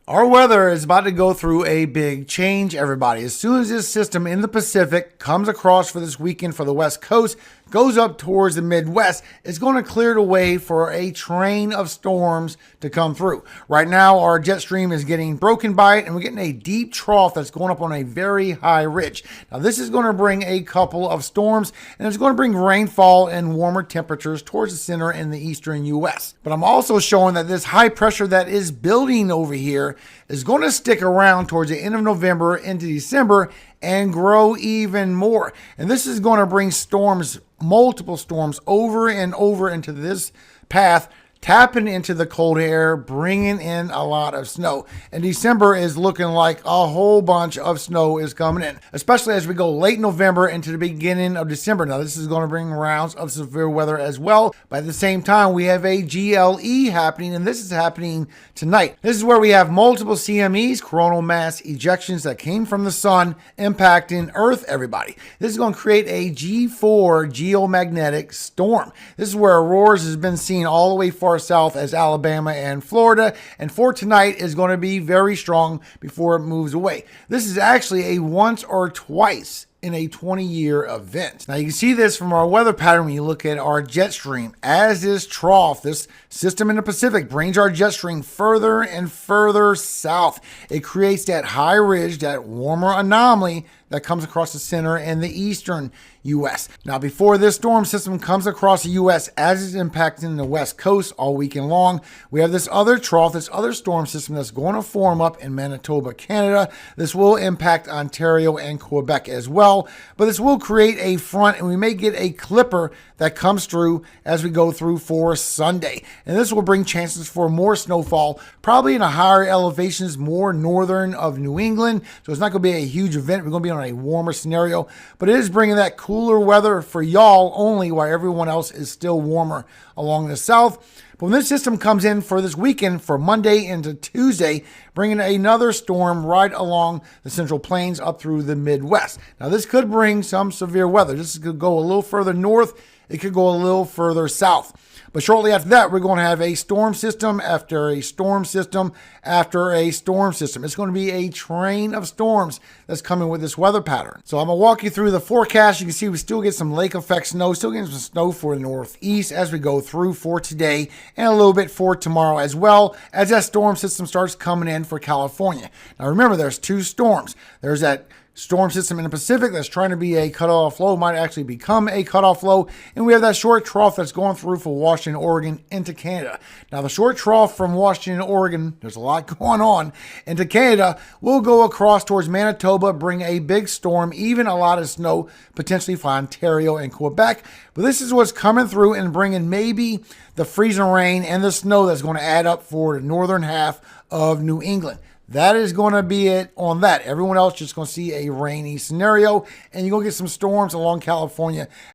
Our weather is about to go through a big change, everybody. As soon as this system in the Pacific comes across for this weekend for the West Coast, goes up towards the Midwest, it's going to clear the way for a train of storms to come through. Right now, our jet stream is getting broken by it, and we're getting a deep trough that's going up on a very high ridge. Now, this is going to bring a couple of storms, and it's going to bring rainfall and warmer temperatures towards the center in the eastern U.S. But I'm also showing that this high pressure that is building over here is going to stick around towards the end of November into December and grow even more. And this is going to bring storms, multiple storms, over and over into this path, tapping into the cold air, bringing in a lot of snow. And December is looking like a whole bunch of snow is coming in, especially as we go late November into the beginning of December. Now, this is going to bring rounds of severe weather as well. But at the same time, we have a GLE happening, and this is happening tonight. This is where we have multiple CMEs, coronal mass ejections that came from the sun, impacting Earth, everybody. This is going to create a G4 geomagnetic storm. This is where auroras has been seen all the way far south as Alabama and Florida, and for tonight is going to be very strong before it moves away. This is actually a once or twice in a 20-year event. Now, you can see this from our weather pattern when you look at our jet stream. As this trough, this system in the Pacific brings our jet stream further and further south. It creates that high ridge, that warmer anomaly that comes across the center and the eastern U.S. Now, before this storm system comes across the U.S. as it's impacting the West Coast all weekend long, we have this other trough, this other storm system that's going to form up in Manitoba, Canada. This will impact Ontario and Quebec as well, but this will create a front, and we may get a clipper that comes through as we go through for Sunday. And this will bring chances for more snowfall, probably in the higher elevations, more northern of New England. So it's not going to be a huge event. We're going to be on a warmer scenario, but it is bringing that cooler weather for y'all only, while everyone else is still warmer along the south. But when this system comes in for this weekend, for Monday into Tuesday, bringing another storm right along the Central Plains up through the Midwest. Now, this could bring some severe weather. This could go a little further north. It could go a little further south. But shortly after that, we're going to have a storm system after a storm system after a storm system. It's going to be a train of storms that's coming with this weather pattern. So I'm going to walk you through the forecast. You can see we still get some lake effect snow, still getting some snow for the northeast as we go through for today and a little bit for tomorrow as well, as that storm system starts coming in for California. Now remember, there's two storms. There's that storm system in the Pacific that's trying to be a cutoff low, might actually become a cutoff low. And we have that short trough that's going through for Washington, Oregon into Canada. Now, the short trough from Washington, Oregon, there's a lot going on, into Canada will go across towards Manitoba, bring a big storm, even a lot of snow, potentially for Ontario and Quebec. But this is what's coming through and bringing maybe the freezing rain and the snow that's going to add up for the northern half of New England. That is going to be it on that. Everyone else just going to see a rainy scenario, and you're going to get some storms along California